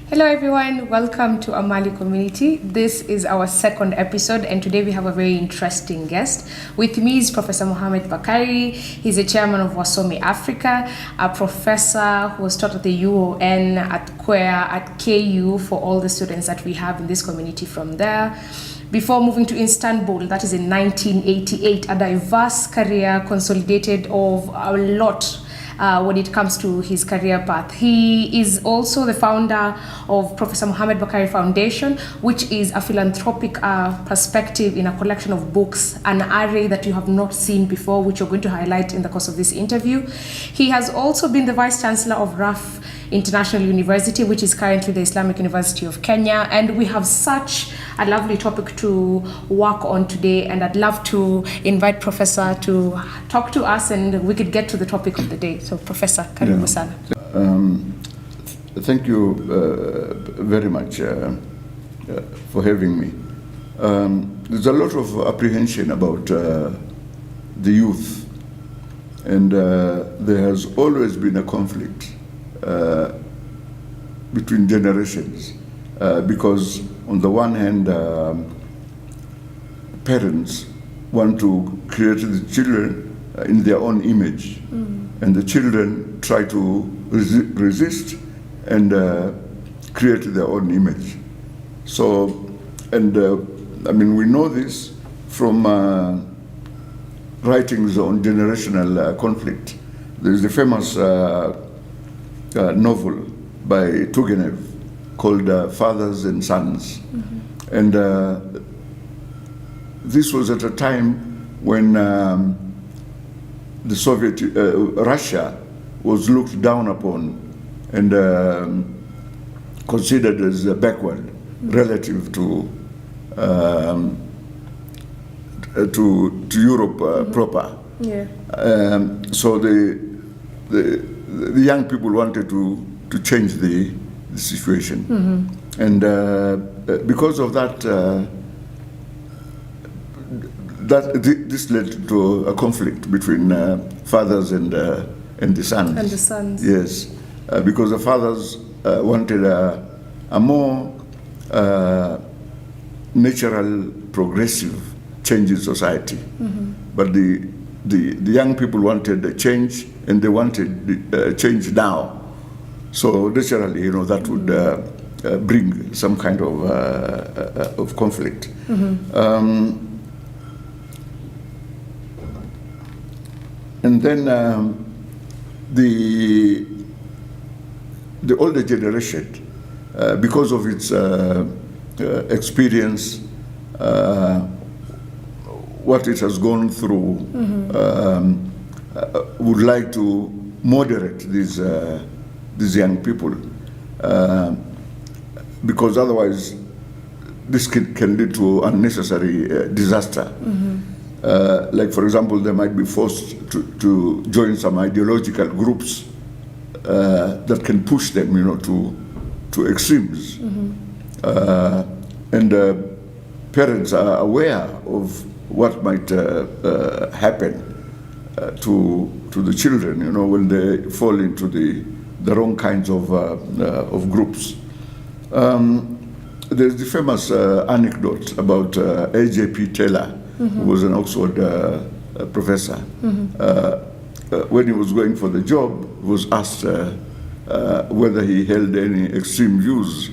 Hello everyone, welcome to Amali Community. This is our second episode and today we have a very interesting guest. With me is Professor Mohamed Bakari. He's the chairman of Wasome Africa, a professor who was taught at the UON, at QUER, at KU for all the students that we have in this community from there. Before moving to Istanbul, that is in 1988, a diverse career consolidated of a lot when it comes to his career path. He is also the founder of Professor Mohamed Bakari Foundation, which is a philanthropic perspective in a collection of books, an array that you have not seen before, which you're going to highlight in the course of this interview. He has also been the Vice Chancellor of RAF International University, which is currently the Islamic University of Kenya, and we have such a lovely topic to work on today, and I'd love to invite Professor to talk to us and we could get to the topic of the day. So Professor, karibu sana. Thank you very much for having me. There's a lot of apprehension about the youth, and there has always been a conflict between generations because on the one hand parents want to create the children in their own image, and the children try to resist and create their own image. So, and I mean, we know this from writings on generational conflict. There's the famous novel by Turgenev called Fathers and Sons. And this was at a time when the Soviet, Russia was looked down upon and considered as backward relative to Europe proper. Yeah. So the young people wanted to change the situation, and because of that, this led to a conflict between fathers and the sons. And the sons. Yes, because the fathers wanted a more natural, progressive change in society, but the young people wanted a change, and they wanted change now. So naturally, you know, that would bring some kind of conflict. And then the older generation, because of its experience, what it has gone through, would like to moderate these young people, because otherwise this can lead to unnecessary disaster. Like, for example, they might be forced to join some ideological groups that can push them, you know, to extremes. And parents are aware of what might happen to the children, you know, when they fall into the wrong kinds of groups. There's the famous anecdote about A.J.P. Taylor, who was an Oxford professor. When he was going for the job, he was asked whether he held any extreme views.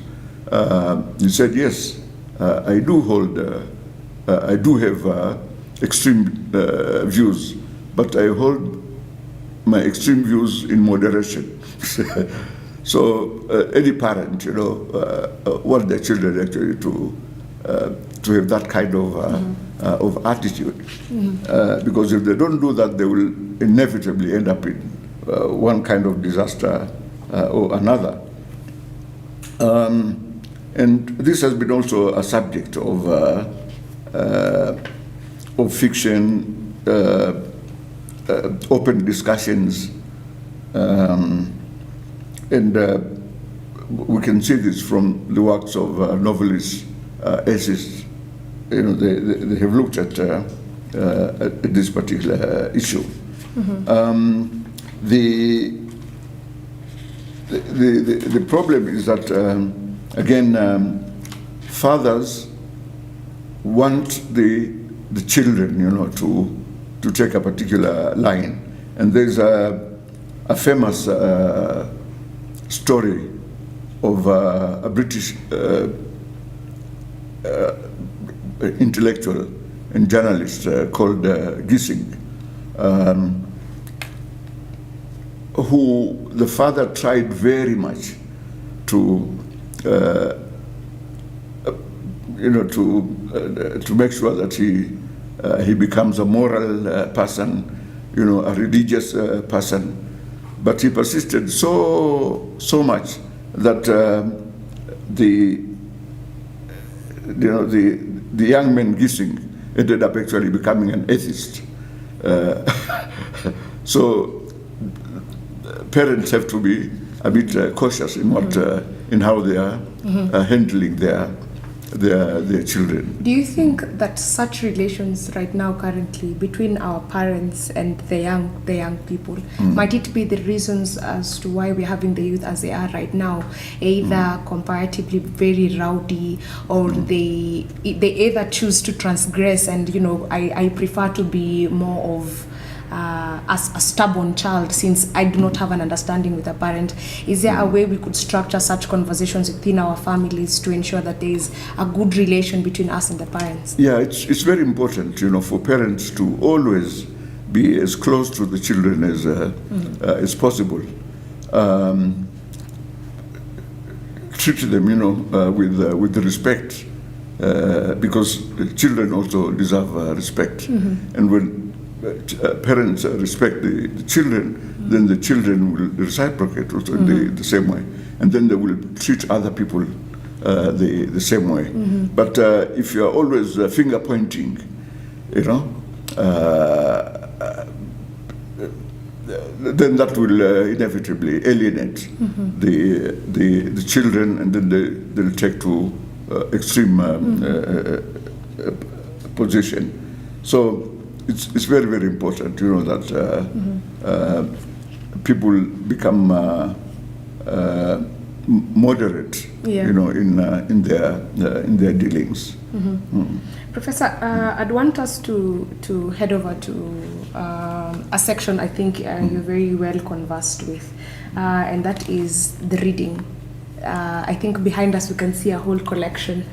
He said, yes, I do have extreme views, but I hold my extreme views in moderation. So any parent, want their children actually to have that kind of attitude, because if they don't do that, they will inevitably end up in one kind of disaster or another. And this has been also a subject of fiction, open discussions, and we can see this from the works of novelists, essayists. They have looked at this particular issue. The problem is that again, fathers want the children, to take a particular line, and there's a famous story of a British intellectual and journalist called Gissing, who the father tried very much to make sure that he becomes a moral person, a religious person, but he persisted so much that the young man Gissing ended up actually becoming an atheist. So parents have to be a bit cautious in what in how they are handling their children. Do you think that such relations right now currently between our parents and the young people, might it be the reasons as to why we're having the youth as they are right now, either comparatively very rowdy, or they either choose to transgress, and I prefer to be more of as a stubborn child, since I do not have an understanding with a parent. Is there a way we could structure such conversations within our families to ensure that there is a good relation between us and the parents? Yeah, it's very important, for parents to always be as close to the children as possible. Treat them, with respect, because children also deserve respect, and when parents respect the children, then the children will reciprocate also in the same way, and then they will treat other people the same way. But if you are always finger pointing, then that will inevitably alienate the children, and then they'll take to extreme position. So it's very, very important, that people become moderate, in their dealings. Professor, I'd want us to head over to a section I think you're very well conversed with, and that is the reading. I think behind us we can see a whole collection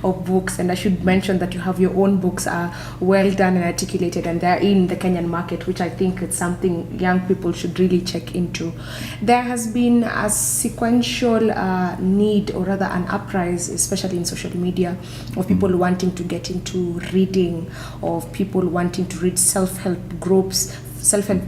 of books, and I should mention that you have your own books are well done and articulated, and they're in the Kenyan market, which I think is something young people should really check into. There has been a sequential need, or rather an uprise, especially in social media, of people wanting to get into reading, of people wanting to read self-help groups, self-help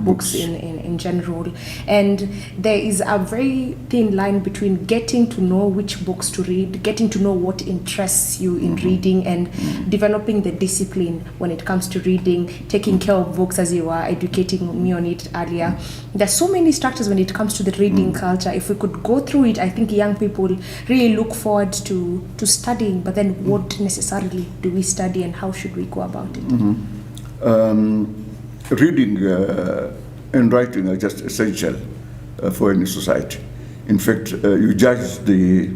books in general, and there is a very thin line between getting to know which books to read, getting to know what interests you in reading, and developing the discipline when it comes to reading, taking care of books, as you were educating me on it earlier. There's so many structures when it comes to the reading culture. If we could go through it, I think young people really look forward to studying, but then what necessarily do we study, and how should we go about it? Reading and writing are just essential for any society. In fact, you judge the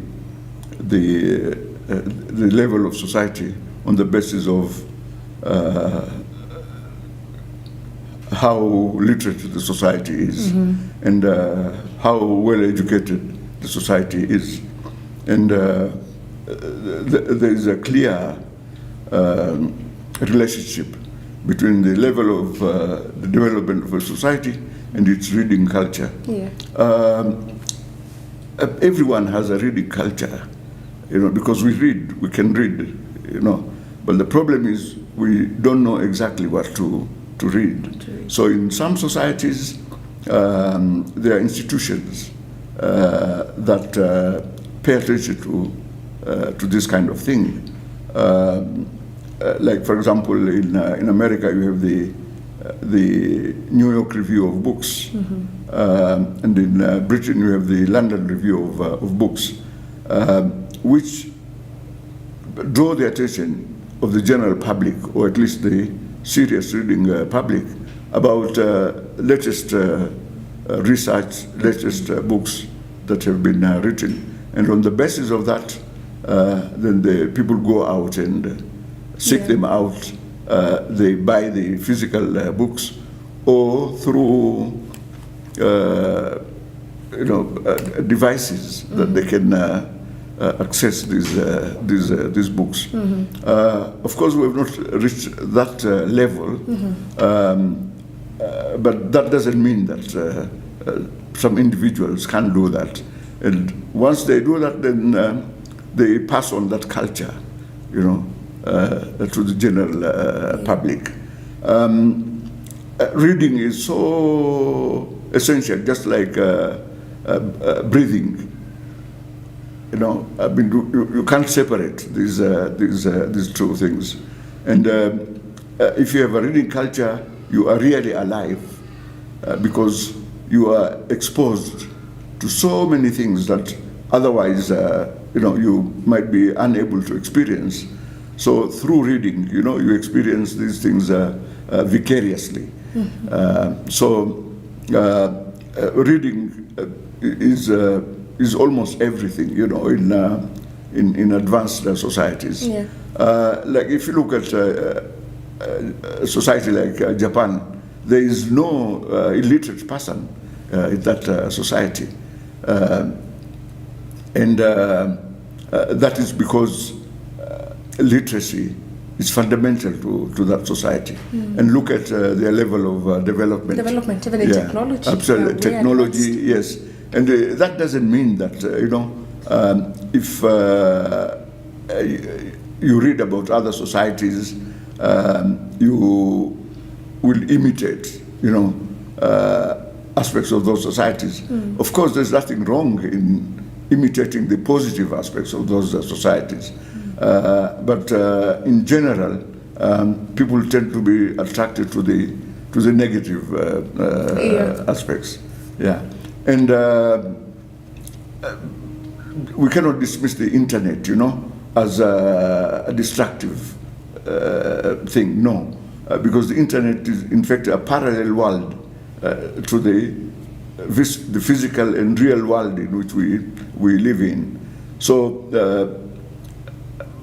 level of society on the basis of how literate the society is, and how well educated the society is. And there is a clear relationship between the level of the development of a society and its reading culture. everyone has a reading culture, because we can read, but the problem is we don't know exactly what to read. So in some societies, there are institutions that pay attention to this kind of thing. Like, for example, in America, you have the New York Review of Books, and in Britain, you have the London Review of Books, which draw the attention of the general public, or at least the serious reading public, about latest research, latest books that have been written. And on the basis of that, then the people go out and seek them out. They buy the physical books, or through devices that they can access these books. Of course, we have not reached that level, but that doesn't mean that some individuals can do that. And once they do that, then they pass on that culture, to the general public. Reading is so essential, just like breathing. You can't separate these two things. And if you have a reading culture, you are really alive, because you are exposed to so many things that otherwise, you might be unable to experience. So through reading, you experience these things vicariously. Reading is almost everything, in advanced societies. Yeah. Like if you look at a society like Japan, there is no illiterate person in that society. And that is because literacy is fundamental to that society. And look at their level of development. Development, even in technology. Absolutely, technology, yes. And that doesn't mean that, if you read about other societies, you will imitate, aspects of those societies. Of course, there's nothing wrong in imitating the positive aspects of those societies. But in general, people tend to be attracted to the negative aspects. Yeah. And we cannot dismiss the internet, as a destructive thing. No, because the internet is in fact a parallel world to the physical and real world in which we live in. So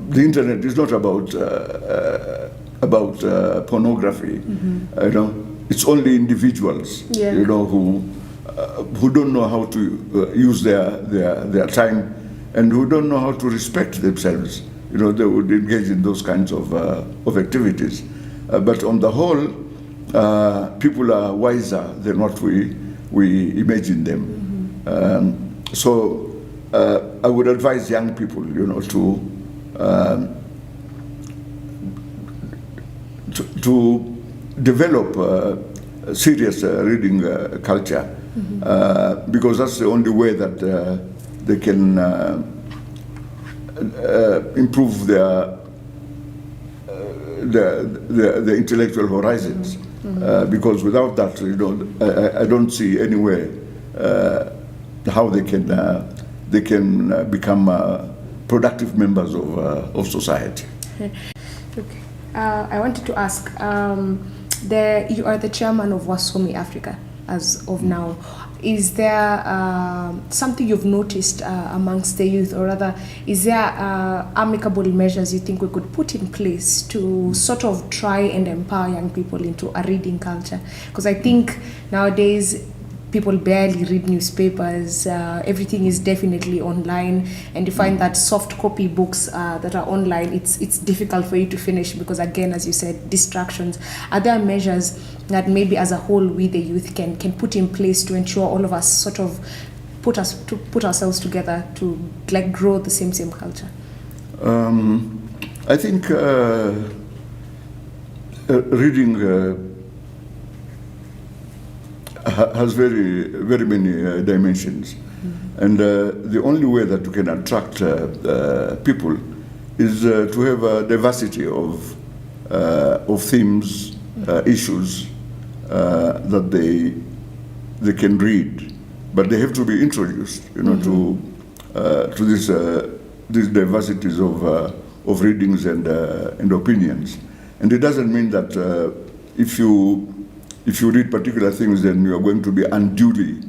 the internet is not about pornography. It's only individuals, who don't know how to use their time, and who don't know how to respect themselves. They would engage in those kinds of activities. But on the whole, people are wiser than what we imagine them. So I would advise young people, to develop a serious reading culture, because that's the only way that they can improve their intellectual horizons. Because without that, I don't see any way how they can become productive members of society. Okay. I wanted to ask, you are the chairman of Wasomi Africa as of now. Is there something you've noticed amongst the youth, or rather, is there amicable measures you think we could put in place to sort of try and empower young people into a reading culture? Because I think nowadays people barely read newspapers. Everything is definitely online, and you find that soft copy books that are online, it's difficult for you to finish because, again, as you said, distractions. Are there measures that maybe as a whole we the youth can put in place to ensure all of us sort of put ourselves together to like grow the same culture? I think reading has very many dimensions, and the only way that you can attract people is to have a diversity of themes, issues that they can read, but they have to be introduced, to these diversities of readings and opinions. And it doesn't mean that if you read particular things, then you are going to be unduly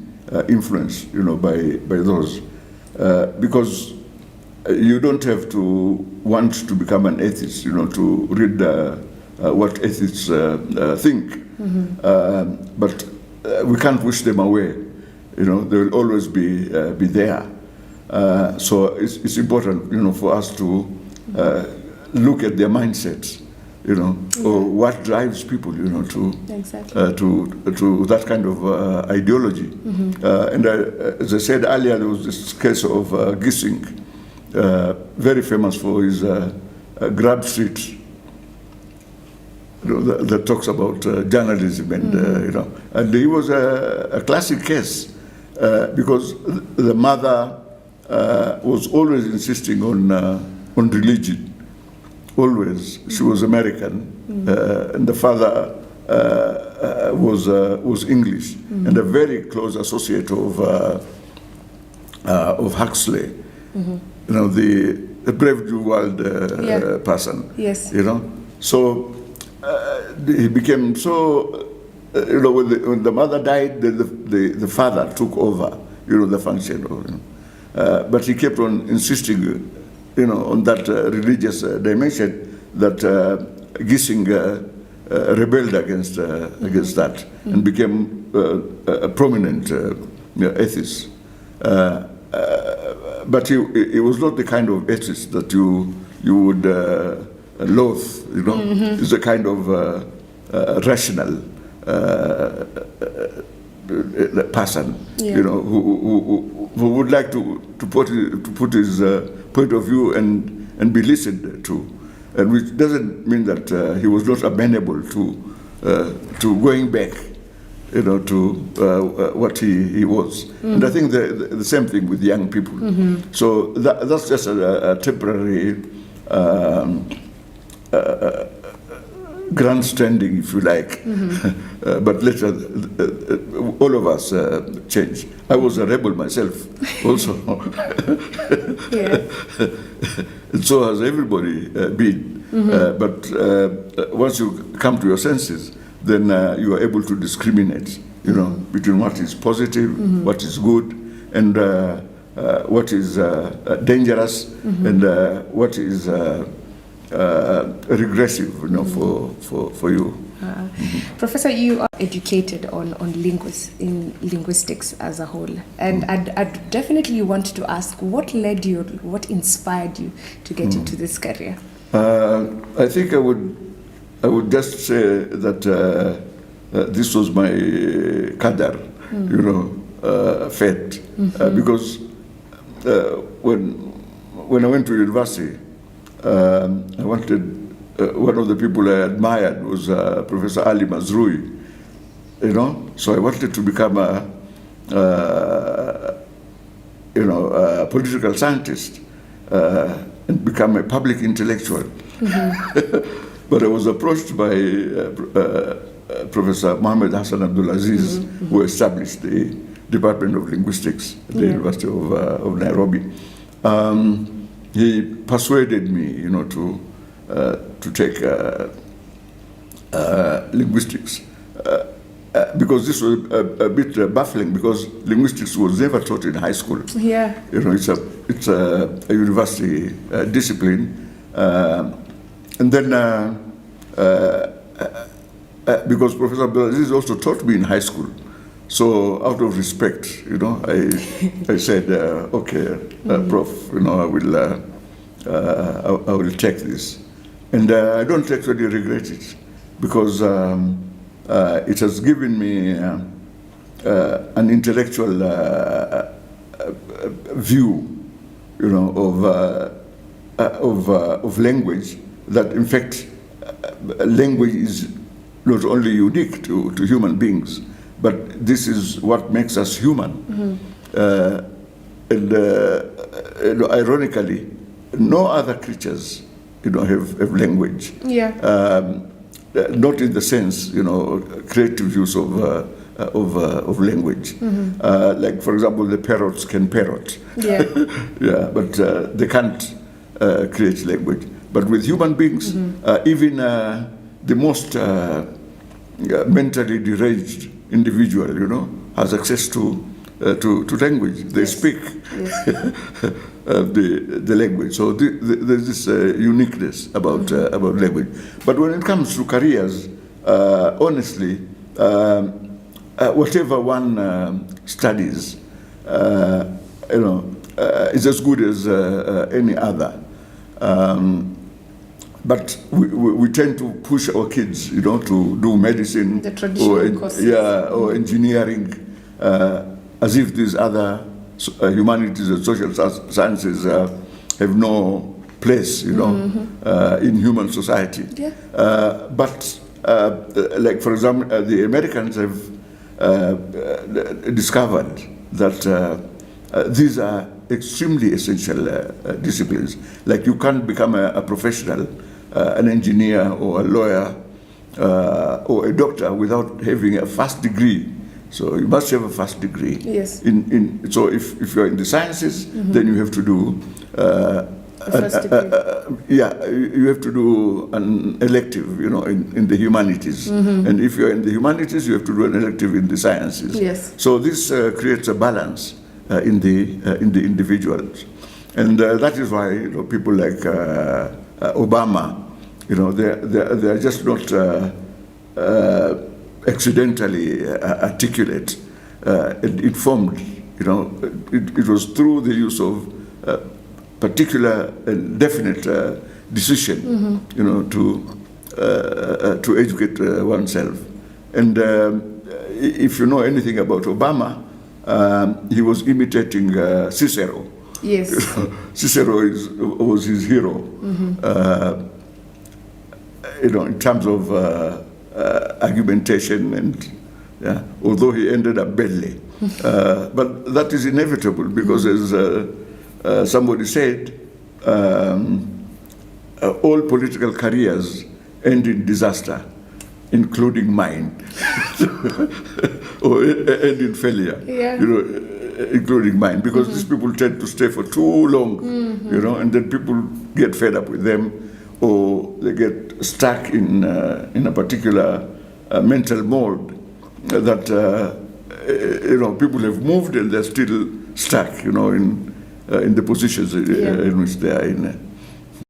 influenced, by those, because you don't have to want to become an atheist, to read what atheists think. But we can't wish them away. They will always be there. So it's important, for us to look at their mindsets, or what drives people, to that kind of ideology. And as I said earlier, there was this case of Gissing, very famous for his Grab Street, that talks about journalism, and and he was a classic case because the mother was always insisting on religion. Always, she was American, and the father was English, and a very close associate of Huxley. The Brave New World person. Yes. So he became so. When the mother died, the father took over. The function. But he kept on insisting, on that religious dimension that Gissing rebelled against that and became a prominent atheist. But he was not the kind of atheist that you would loathe. He's a kind of rational person, who would like to put his point of view and be listened to, and which doesn't mean that he was not amenable to going back, to what he was. And I think the same thing with young people. So that's just a temporary grandstanding, if you like, but later all of us change. I was a rebel myself also. And so has everybody been. But once you come to your senses, then you are able to discriminate, between what is positive, what is good, and what is dangerous, and what is regressive, for you. Professor, you are educated on linguistics as a whole, and I'd definitely want to ask, what led you, what inspired you to get into this career? I think I would just say that this was my qadar, fate, because when I went to university, I wanted, one of the people I admired was Professor Ali Mazrui, so I wanted to become a political scientist and become a public intellectual. But I was approached by Professor Mohamed Abdulaziz, who established the Department of Linguistics at the University of Nairobi. He persuaded me, to take linguistics, because this was a bit baffling, because linguistics was never taught in high school. Yeah. It's a university discipline, and then because Professor Abdulaziz also taught me in high school. So out of respect, I said, okay, Prof, I will take this. And I don't actually regret it, because it has given me an intellectual view, you know, of language, that in fact language is not only unique to human beings, but this is what makes us human. And ironically, no other creatures, you know, have language. Yeah. Not in the sense, you know, creative use of language. Like, for example, the parrots can parrot. Yeah. Yeah, but they can't create language. But with human beings, even the most mentally deranged individual, you know, has access to language. They speak the language. So there's this uniqueness about language. But when it comes to careers, honestly, whatever one studies, you know, is as good as any other. But we tend to push our kids, you know, to do medicine, the traditional courses, or engineering, as if these other humanities and social sciences have no place, you know, in human society. Yeah. But like, for example, the Americans have discovered that these are extremely essential disciplines. Like, you can't become a professional, an engineer or a lawyer or a doctor without having a first degree. So you must have a first degree. Yes. So if you're in the sciences, then you have to do you have to do an elective, you know, in the humanities. And if you're in the humanities, you have to do an elective in the sciences. Yes. So this creates a balance in the individuals, and that is why, you know, people like Obama, you know, they're just not accidentally articulate and informed. You know, it was through the use of particular and definite decision, you know, to educate oneself. And if you know anything about Obama, he was imitating Cicero. Yes. Cicero was his hero, you know, in terms of argumentation, and although he ended up badly. But that is inevitable, because as somebody said, all political careers end in disaster, including mine, or end in failure, you know, including mine, because these people tend to stay for too long, you know, and then people get fed up with them, or they get stuck in a particular mental mode that you know, people have moved and they're still stuck, you know, in the positions in which they are in.